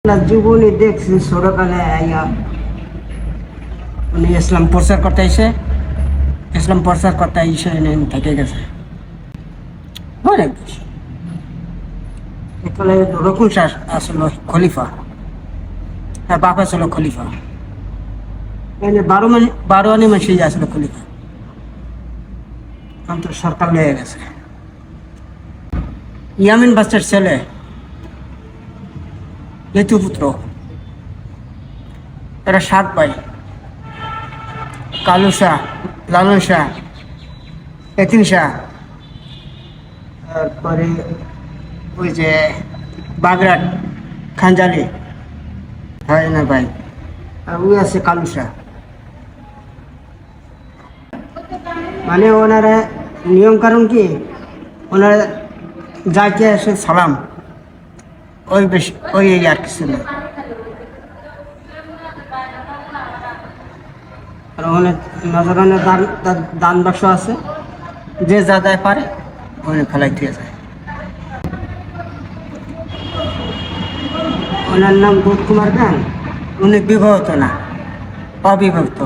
না জীবনে দেখছি ছোটকালে আইয়া উনি ইসলাম প্রচার করতে এসে থেকে গেছে অনেক বেশি। এখানে রকুল শাহ আসলো খলিফা, হ্যাঁ বাপ আসলো খলিফা, এখানে 12 আনি মাসে আসলো খলিফা, এখন তো সরকার লেগে গেছে। ইয়ামিন বাচ্চার ছেলে লিটু পুত্র, এরা 7 ভাই, কালু শাহ, লালন শাহ, এতিন শাহ, তারপরে ওই যে বাগরাট খানজালি হয় না ভাই, আর ওই আছে কালু শাহ। মানে ওনারা নিয়ম কারণ কি, ওনারা যাকে আসে সালাম ওই বেশি ওই আর কিছু না। আর ওখানে নজরানের দান বাক্স আছে, যে যা যায় পারে ওখানে ফেলাই দিয়ে যায়। ওনার নাম দুধ কুমার খান, উনি বিবাহিত না, অবিবাহিত।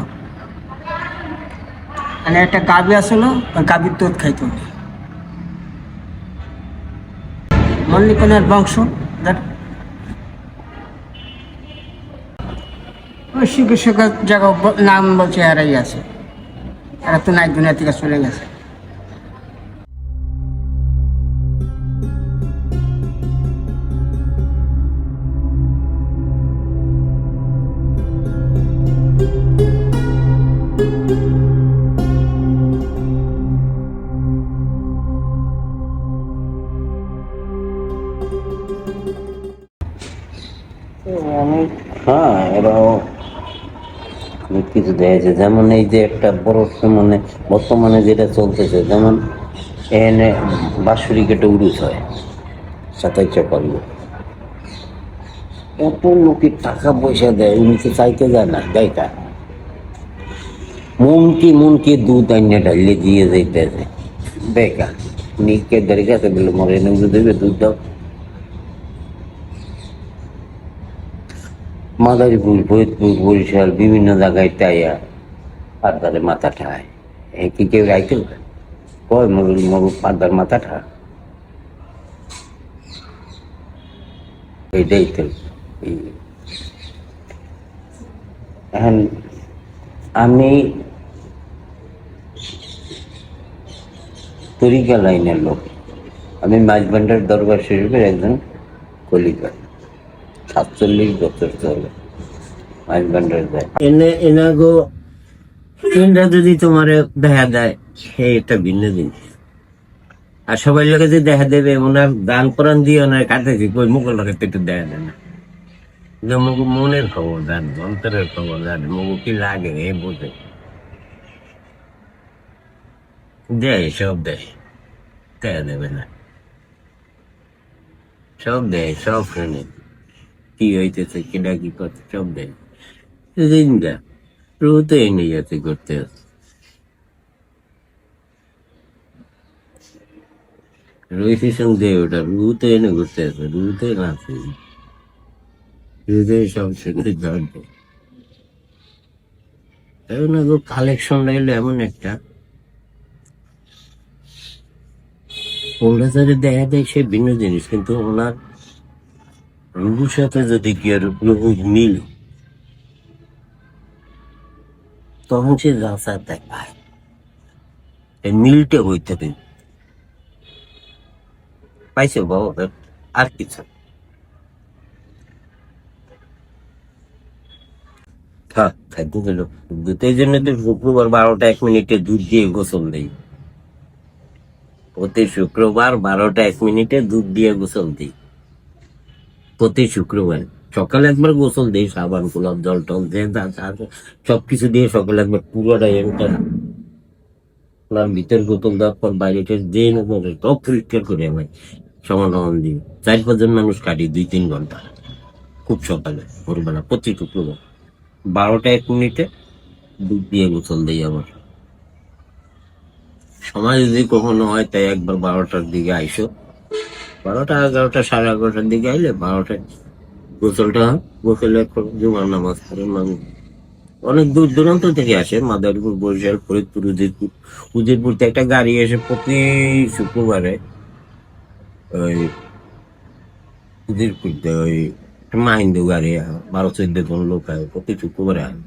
মানে একটা গাভী আসলো, ওই গাভীর দুধ খাইতো উনি। মল্লিকনের বংশ, ওই চিকিৎসকের জায়গা নাম বলছে এরাই আছে, এরা তো নাই, দুনিয়া থেকে চলে গেছে। হ্যাঁ, এরাও কিছু দেখেছে, যেমন এই যে একটা বড় মানে বর্তমানে যেটা চলতেছে, যেমন এখানে বাঁশুরি কেটে উরুস হয় 27 পারল, কত লোকের টাকা পয়সা দেয়, উনি তো চাইতে যায় না, দেয়টা মনকে দুধ আইনে ঢালিয়ে দিয়ে যাইতেছে বেকার। নিকে ধরে গেছে বলে মরে এনে দেবে দুধ দাও। মাদারীপুর, ফরিদপুর, বরিশাল বিভিন্ন জায়গায় তাইয়া পাদারে মাথা ঠায় এ কি কেউ গাইতে কয় মরুল মরু পাদার মাথা ঠা এইটাই তো এই- এখন আমি তরিকা লাইনের লোক, আমি মাঝবান্ডার দরবার শরীফের একজন কলিগা, 47 বছর চলে মাঝবান্ডার যায়। এনে এনাগো এনরা যদি তোমার দেখা দেয় সে একটা ভিন্ন জিনিস। আর সবাই লোকে যে দেখা দেবে ওনার দান কোরআন দিয়ে ওনার কাছে ওই মুখের লোকের তো একটু দেখা দেয় না। যে মুখ মনের খবর জান, অন্তরের খবর জান, মুখ কি লাগে এ বোঝে, দেয় সব দেয়, দেখা দেবে না, সব দেয়, সব শুনে কি হইতেছে কিনা কি করছে সব দেয়। জিন্দা রুতে এনে যাতে করতে আছে, রয়েছে সঙ্গে ওটা রুতে এনে করতে আছে, রুতে না রুতে সব শুনে জানবে। এখন কালেকশন লাগলো এমন একটা ওরা যদি দেখা দেয় সে ভিন্ন জিনিস, কিন্তু ওনার রুগুর সাথে যদি কি আর মিল তখন সে রাস্তা দেখায় এই মিলটা হইতে হবে। পাইছে বাবা আর কিছু হ্যাঁ খাদ্য দিল দুধের জন্য তো শুক্রবার 12টা 1 মিনিটে দুধ দিয়ে গোসল দেই, প্রতি শুক্রবার 12টা 1 মিনিটে দুধ দিয়ে গোসল দিই, প্রতি শুক্রবার সকালে একবার গোসল দিই, সাবান গোলাপ জল টল দিয়ে সবকিছু দিয়ে সকালে একবার পুরোটাই একটা ভিতর বোতল দেওয়ার পর বাইরে দিয়ে সব পরিষ্কার করে আমি সমান সমান দিই। 4-5 জন মানুষ কাটি 2-3 ঘন্টা খুব সকালে ভোরবেলা প্রতি শুক্রবার 12টা 1 মিনিটে দুধ দিয়ে গোসল দিই। আবার সময় যদি কখনো হয় তাই একবার 12টার দিকে আইসো, 12টা 11টা 11:30 দিকে আইলে 12টায় গোসলটা গোসলে জুমার নামাজ পড়েন মানুষ অনেক দূর দূরান্ত থেকে আসে, মাদারীপুর, বরিশাল, ফরিদপুর, উজিরপুর। উজিরপুর থেকে একটা গাড়ি এসে প্রতি শুক্রবারে ওই উজিরপুর থেকে ওই মাহিন্দু গাড়ি 12-14 জন লোক হয় প্রতি শুক্রবারে আসে।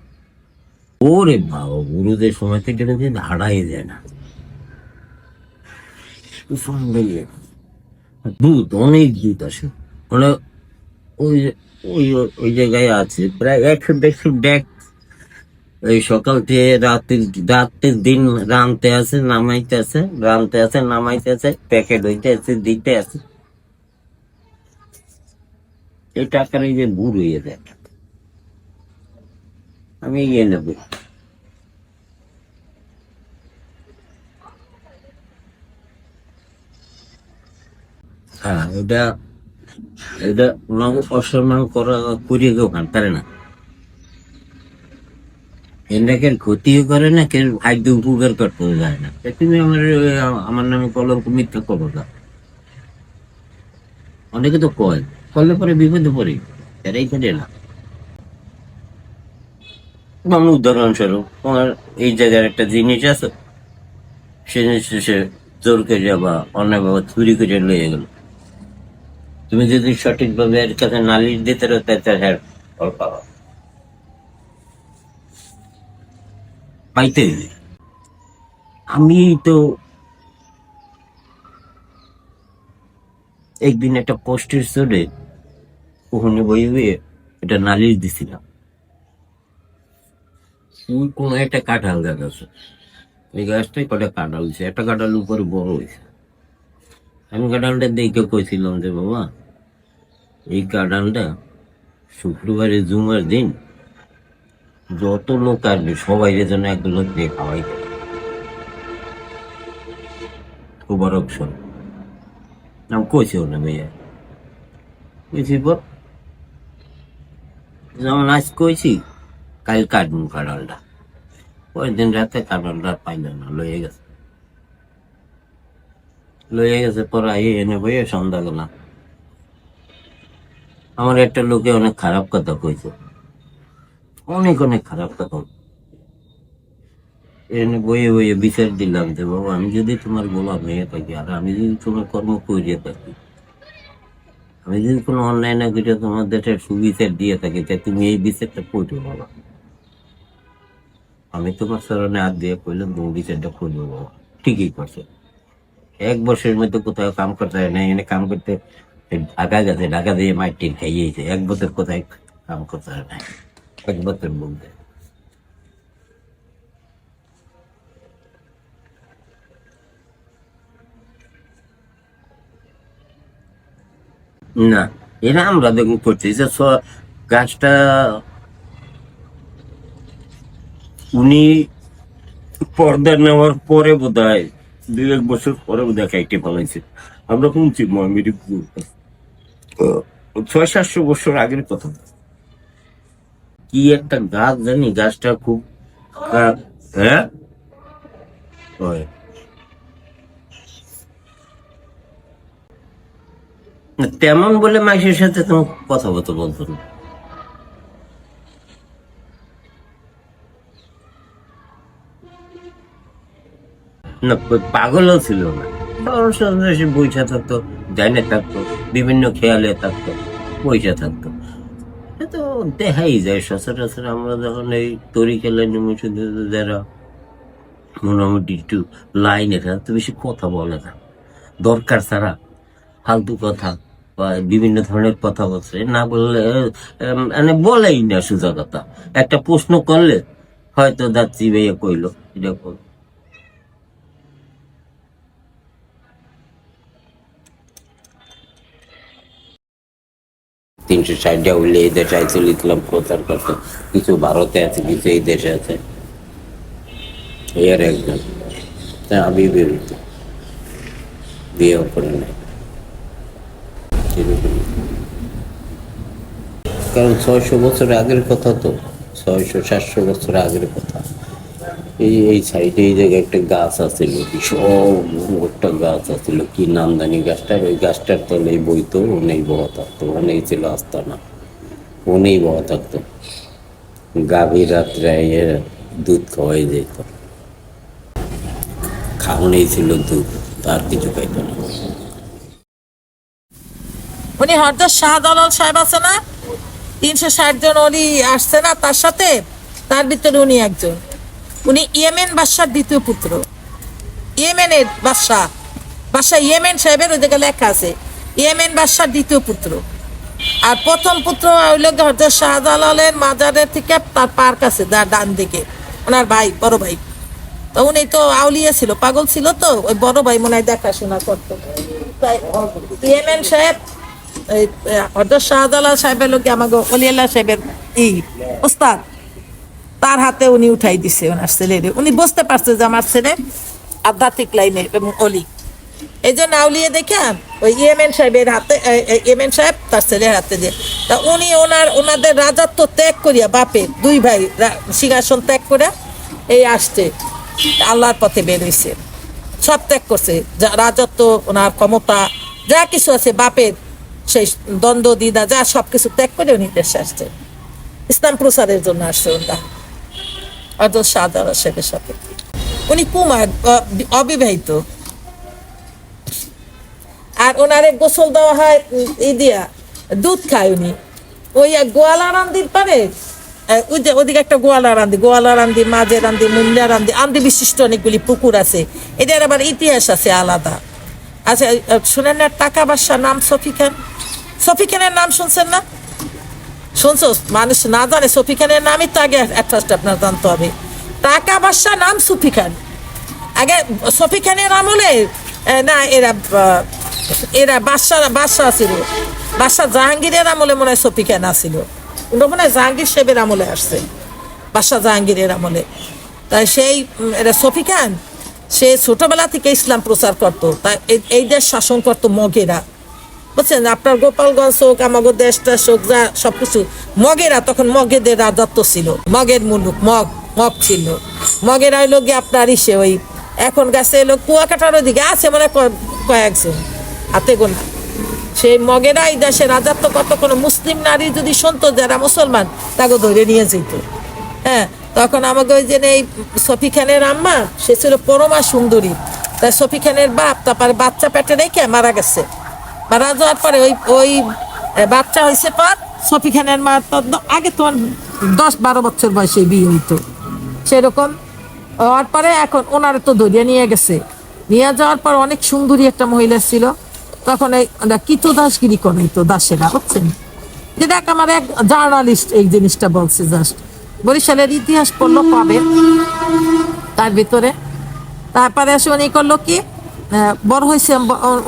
ওরে বাবা গুরুদের সময় থেকে কিন্তু হারাই যায় না, দুধ অনেক দুধ আসে মানে ওই ওই ওই জায়গায় আছে প্রায় 100-150 ব্যাগ। এই সকাল থেকে রাতের দিন রানতে আছে নামাইতে আছে, রানতে আছে নামাইতে আছে, প্যাকেট হইতে আছে দিতে আছে, এই টাকার এই যে বুড় হয়ে যায়। আমি ইয়ে নেব হ্যাঁ এটা এটা অসম্মান করা করিয়ে কেউ খান পারে না, এটাকে ক্ষতিও করে না, কেউ খাদ্য উপকার করতে যায় না। তুমি আমার নামে কলঙ্ক মিথ্যা করো না, অনেকে তো কয় করলে পরে বিপদে পড়ি, এরাই করে না। যেমন উদাহরণস্বরূপ তোমার এই জায়গার একটা জিনিস আছে, সে জিনিস সে জোর করে বা অন্যায়ভাবে চুরি করে লইয়ে গেল, তুমি যদি সঠিকভাবে এর কাছে নালিশ দিতে রো তাহলে ফল পাবা, পাইতে হইবে। আমি তো একদিন একটা পোস্টের চড়ে ওখানে বই হয়ে এটা নালিশ দিছিলাম। কোনো একটা কাঁঠাল গাছ আছে, এই গাছটাই কটা কাঁঠাল হয়েছে, একটা কাঁঠাল উপরে বড় হয়েছে। আমি কাঁঠালটা দেখে কইছিলাম যে বাবা এই কাঁঠালটা শুক্রবারে জুমার দিন যত লোক আসবে সবাই যেন এক লোক দিয়ে খাওয়াই দেয়, খুব অপশন আমি কইছিও না ভাইয়া, কইছি পর যেমন আজ কইছি কাল কাটবো কাঁঠালটা, পরের দিন রাতে কাঁঠালটা পাইল না, লইয়ে গেছে পরে এনে বইয়ে সন্ধ্যা গেলাম। আমার একটা লোকে অনেক খারাপ কথা কইছে, অনেক অনেক খারাপ কথা। এনে বইয়ে বইয়ে বিচার দিলাম যে বাবা আমি যদি তোমার গোলাম হয়ে থাকি আর আমি যদি তোমার কর্ম করিয়ে থাকি, আমি যদি কোনো অন্যায় না করে তোমার দেশের সুবিচার দিয়ে থাকি, তা তুমি এই বিচারটা করবে বাবা। আমি তোমার চরণে হাত দিয়ে কইলাম তুমি বিচারটা করবে বাবা। ঠিকই করছে। 1 বছরের মধ্যে কোথাও কাম করতে হয় না, এনে কাম করতে ঢাকা গেছে, ঢাকা দিয়ে মাইটিন খাইয়েছে। 1 বছর কোথায় কাম করতে হয় না, 1 বছর বলতে। না, এরা আমরা দেখুন করছি যে গাছটা উনি পর্দা নেওয়ার পরে বোধ হয় 2-1 বছর পরে বোধ হয় কাইটে ফেলাইছে। আমরা শুনছি মহামেরি 600-700 বছর আগের কথা। কি একটা গাছ জানি, গাছটা খুব হ্যাঁ হয়। তেমন বলে মাইশের সাথে তুমি কথা বলতে বলতো না। না, পাগলও ছিল না, সবার সাথে এসে বইসা থাকতো, জানে থাকতো, বিভিন্ন খেয়ালে থাকতো, বইসা থাকতো। এটা তো দেখাই যায় সচরাচর। আমরা যখন এই তরি খেলায় নেমেছি, যারা মোটামুটি একটু লাইনে থাকে, তো বেশি কথা বলে না, দরকার ছাড়া ফালতু কথা বা বিভিন্ন ধরনের কথা বলছে না, বললে মানে বলেই না সোজা কথা। একটা প্রশ্ন করলে হয়তো যাচ্ছি ভাইয়া কইলো এরকম। 360 উঠলে এই দেশে আইসল ইসলাম প্রচার করতে, কিছু ভারতে আছে, কিছু এই দেশে আছে। এর একজন আমি বিরুদ্ধ, বিয়েও করে নাই। কারণ 600 বছর আগের কথা তো, 600-700 বছর আগের কথা। এই সাইডে এই জায়গায় একটা গাছ আছিল, বিশাল একটা গাছ আছিল, কি নাম জানি গাছটার। ওই গাছটার তলে বইতো, ওনেই বহা থাকতো, ওনেই ছিল আস্তানা, ওনেই বহা থাকতো। গাভীর রাত্রে দুধ খাওয়াই যেত, খাওয়ানোই ছিল দুধ, তার কিছু খাইতো না। উনি হরদার শাহজালাল সাহেব আছে না, 360 জন উনি আসছে না তার সাথে, তার ভিতরে উনি একজন। উনি ইয়েমেন বাদশার 2য় পুত্র। ইয়েমেনের বাদশাহ, ইয়েমেন সাহেবের ওই জায়গায় লেখা আছে ইয়েমেন বাদশার 2য় পুত্র। আর প্রথম পুত্র হইল হরদার শাহজালালের মাজারের থেকে তার পার্ক আছে ডান দিকে, ওনার ভাই, বড় ভাই। তো উনি তো আউলিয়া ছিল, পাগল ছিল, তো ওই বড় ভাই মনে হয় দেখাশোনা করতো। তাই ইয়েমেন সাহেব হযরত শাহজালাল সাহেবের লোক আমাকে অলিয়াল্লাহ সাহেবের ওস্তাদ, তার হাতে উনি উঠাই দিছে ওনার ছেলেরে। উনি বুঝতে পারছে যে আমার ছেলে আধ্যাত্মিক লাইনে এবং অলি, এই জন্য আউলিয়া দেখে ওই ইয়েমেন সাহেবের হাতে, ইয়েমেন সাহেব তার ছেলের হাতে দিয়ে। তা উনি ওনাদের রাজত্ব ত্যাগ করিয়া, বাপে 2 ভাই সিংহাসন ত্যাগ করে এই আসছে, আল্লাহর পথে বের হয়েছে, সব ত্যাগ করছে, রাজত্ব, ওনার ক্ষমতা যা কিছু আছে বাপের, সেই দ্বন্দ্ব দ্বিধা যা সবকিছু ত্যাগ করে উনি দেশে আসছে, ইসলাম প্রচারের জন্য আসছে ওনারা হযরত শাহজালাল সাহেবের সাথে। উনি কুমার, অবিবাহিত। আর ওনারে গোসল দেওয়া হয় দিয়া, দুধ খায় উনি। ওই গোয়ালা রান্দির পারে, ওই যে ওদিকে একটা গোয়ালা রান্দি, মাঝে রান্দি, মুন্ডা রান্দি বিশিষ্ট অনেকগুলি পুকুর আছে। এটার আবার ইতিহাস আছে আলাদা। আচ্ছা, শুনেন না টাকা বাদশার নাম সফি খান? সফি খানের নাম শুনছেন না? শুনছো? মানুষ না জানে সফি খানের নামই তো আগে আপনার জানতে হবে। টাকা বাদশার নাম সুফি খান। আগে সফি খানের আমলে না, এরা বাদশাহ ছিল, বাদশাহ জাহাঙ্গীরের আমলে মনে হয় সফি খান আসছিল। মনে হয় জাহাঙ্গীর সাহেবের আমলে আসছে, বাদশাহ জাহাঙ্গীরের আমলে। তাই সেই এরা সফি খান, সে ছোটবেলা থেকে ইসলাম প্রচার করতো। তাই এই দেশ শাসন করতো মগেরা, বুঝছেন? আপনার গোপালগঞ্জ হোক, আমাদের দেশটা হোক, যা সবকিছু মগেরা, তখন মগেদের রাজত্ব ছিল, মগের মুলুক, মগ ছিল। মগেরা হইল গিয়ে আপনার ইসে ওই এখন গেছে এলো কুয়াকাটার ওদিকে আছে মানে কয়েকজন হাতে গোনা। সেই মগেরা এই দেশে রাজত্ব কত, কোনো মুসলিম নারী যদি শুনতো যারা মুসলমান, তাকে ধরে নিয়ে যেত। হ্যাঁ, তখন আমাকে ওই যে এই সফি খানের আম্মা, সে ছিল পরমা সুন্দরী, তাই সফি খানের বাপ তারপরে বাচ্চা পেটে রেখে মারা গেছে। মারা যাওয়ার পরে ওই ওই বাচ্চা হয়েছে পর সফি খানের মা তো আগে তোমার 10-12 বছর বয়সে বিয়ে হইতো, সেরকম হওয়ার পরে এখন ওনারা তো ধরিয়ে নিয়ে গেছে। নিয়ে যাওয়ার পর অনেক সুন্দরী একটা মহিলা ছিল, তখন এই কিতো দাসগিরি করাইতো দাসেরা, বুঝছেন? যেটা আমার এক জার্নালিস্ট এই জিনিসটা বলছে, জাস্ট বরিশালের ইতিহাস পড়লো পাবে তার ভিতরে। তারপরে এসে উনি করলো কি, বড় হয়েছে,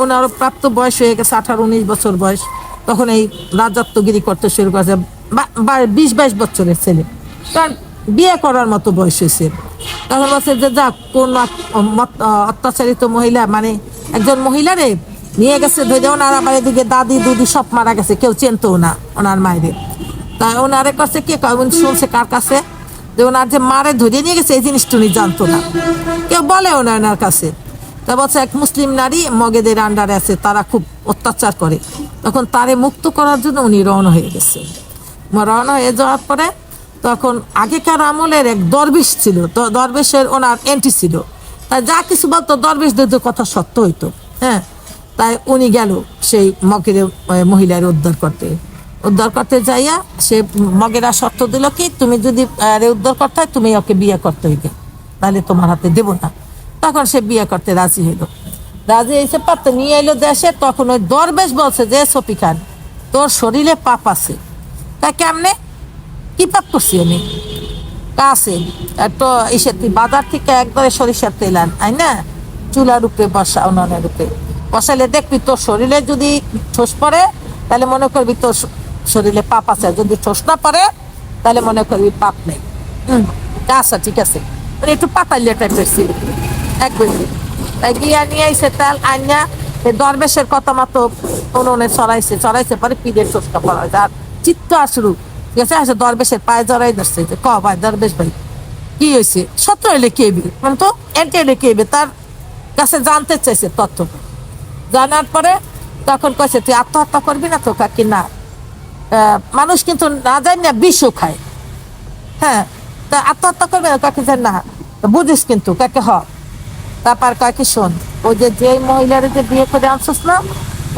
ওনার প্রাপ্ত বয়স হয়ে গেছে 18-19 বছর বয়স, তখন এই রাজত্বগিরি করতে শুরু করেছে। 20-22 বছরের ছেলে, কারণ বিয়ে করার মতো বয়স হয়েছে। তখন বলছে যে যাক, কোন অত্যাচারিত মহিলা, মানে একজন মহিলারে নিয়ে গেছে ধরে, ওনার আমার এদিকে দাদি দুদি সব মারা গেছে, কেউ চেনতো না ওনার মায়ের। তাই ওনারে কাছে কে শুনছে কার কাছে যে ওনার যে মারে ধরিয়ে নিয়ে গেছে, এই জিনিসটা উনি জানতো না, কেউ বলে ওনার কাছে। তা বলছে এক মুসলিম নারী মগেদের আন্ডারে আছে, তারা খুব অত্যাচার করে। তখন তারে মুক্ত করার জন্য উনি রওনা হয়ে গেছে। রওনা হয়ে যাওয়ার পরে তখন আগেকার আমলের এক দরবেশ ছিল, তো দরবেশের ওনার এন্ট্রি ছিল, তাই যা কিছু বলতো দরবেশদের কথা সত্য হইতো। হ্যাঁ, তাই উনি গেল সেই মগের মহিলার উদ্ধার করতে যাইয়া সে মগেরা শর্ত দিল কি, তুমি যদি উদ্ধার করতে হয় তুমি ওকে বিয়ে করতে হইবে, তাহলে তোমার হাতে দেব না। তখন সে বিয়ে করতে রাজি হইল। রাজি হয়েছে পাত্র নিয়ে এলো দেশে। তখন ওই দরবেশ বলছে যে সফি খান, তোর শরীরে পাপ আছে। তা কেমনে? কি পাপ করছি আমি? কাছে তো এসে তুই বাজার থেকে একবারে সরিষার তেল আই না, চুলার উপরে বসা, উনানের উপরে বসাইলে দেখবি তোর শরীরে যদি ঠোস পড়ে তাহলে মনে করবি তোর শরীরে পাপ আছে, যদি ঠোস না পড়ে তাহলে মনে করবি পাপ নেই। আচ্ছা ঠিক আছে, মানে একটু পাতাইলে টাইপের ছিল একবার। তাই গিয়া নিয়ে আইসে তেল আইনা দরবেশের কথা মতো উনুনে চড়াইছে পরে পিঠের টোসটা পড়া হয়েছে। আর চিত্ত আসরু গেছে, আসে দরবেশের পায়ে জড়াই ধরছে যে ক ভাই দরবেশ ভাই কি হয়েছে, সত্য হইলে কে এবি, তো এন্টি হইলে কে এবি, তার কাছে জানতে চাইছে তথ্য। জানার পরে তখন কয়েছে তুই আত্মহত্যা করবি না তো? কাকি না, মানুষ কিন্তু না জানি না বিষও খায়। হ্যাঁ, তা আত্মহত্যা করবে না? কাকি যে না, বুঝিস কিন্তু কাকে হ। তারপর কাকি শোন, ওই যে মহিলার যে বিয়ে করে আনছিস না,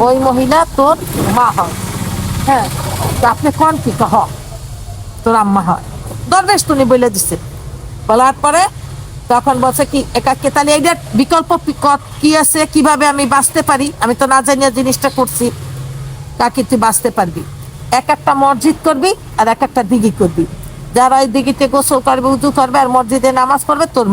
ওই মহিলা তোর মা হয়। হ্যাঁ, তো আপনি কোন কি হ, তোর আম্মা হয়। দরবেশ তুমি বলে দিছে। বলার পরে তখন বলছে কি একাকে, তাহলে এইটার বিকল্প কি আছে, কিভাবে আমি বাঁচতে পারি, আমি তো না জানিয়া জিনিসটা করছি। কাকি তুই বাঁচতে পারবি, এক একটা মসজিদ করবি আর এক একটা দিঘি করবি, যারা ওই দিঘিতে গোসল করবে, উজু করবে আর মসজিদে নামাজ পড়বে, তোর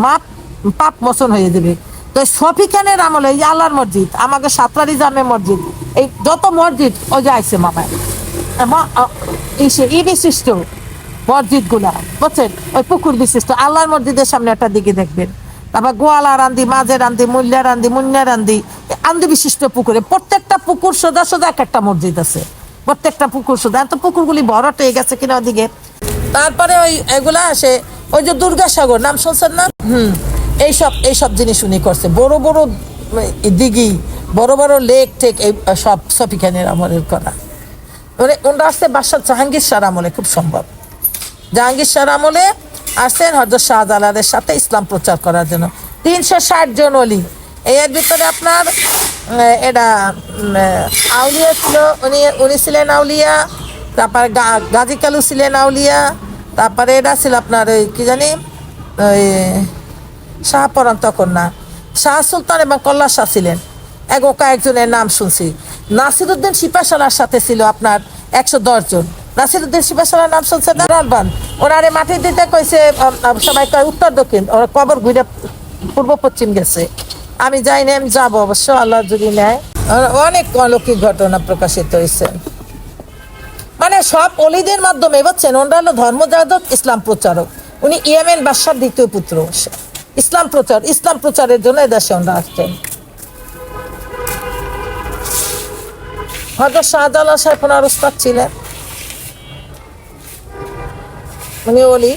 পাপ মোচন হয়ে যাবে। তো সফি খানের আমলে এই আল্লাহর মসজিদ, আমাকে সাতরারি জামে মসজিদ, এই যত মসজিদ ওই যে আইসে মামায় ই বিশিষ্ট মসজিদ গুলা, বুঝছেন, ওই পুকুর বিশিষ্ট আল্লাহর মসজিদের সামনে একটা দিকে দেখবেন। তারপর গোয়ালা রান্দি, মাঝে রান্দি, মুল্লা রান্দি, মুন্না রান্দি, আন্দি বিশিষ্ট পুকুরে প্রত্যেকটা পুকুর সোজা সোজা এক একটা মসজিদ আছে, প্রত্যেকটা পুকুর সোজা। এত পুকুরগুলি ভরাট হয়ে গেছে কিনা ওদিকে। তারপরে ওই এগুলা আসে, ওই যে দুর্গাসাগর নাম শুনছেন না? এইসব জিনিস উনি করছে, বড় বড় দিঘি, বড় বড় লেক টেক, এই সব সফি খানের আমলের করা। মানে ওনারা আসছে বাদশাহ জাহাঙ্গীর শাহ আমলে, খুব সম্ভব জাহাঙ্গীর শাহ আমলে আসছেন হযরত শাহজালালের সাথে ইসলাম প্রচার করার জন্য। 360 জন অলি, এর ভিতরে আপনার এটা আউলিয়া ছিল, উনি ছিলেন আউলিয়া। তারপরে গাজী কালু ছিলেন আউলিয়া। তারপরে এটা ছিল আপনার ওই কি জানি, ওই শাহপরান, তখন না শাহ সুলতান এবং কল্লা শাহ ছিলেন, একজনের নাম শুনছি। নাসিরউদ্দিন সিপাহসালার সাথে ছিল আপনার 110 জন। নাসিরউদ্দিন সিপাহসালার নাম শুনছেন? রালবান ওনারে মাটি দিতে কইছে, সবাই কয় উত্তর দক্ষিণ, ওরা কবর ঘুরে পূর্ব পশ্চিম গেছে। আমি যাই না, আমি যাবো অবশ্য, আল্লাহ যদি নেয়। অনেক অলৌকিক ঘটনা প্রকাশিত হয়েছে, মানে সব অলিদের মাধ্যমে, বুঝছেন। ওনারা হলো ধর্মযাজক, ইসলাম প্রচারক। উনি ইয়েমেন বাদশার দ্বিতীয় পুত্র। ইসলাম প্রচারের জন্য এদেশে ওনারা আসছেন। হযরত শাহজালাল সাহেব ওনার উস্তাদ ছিলেন, উনি ওলি।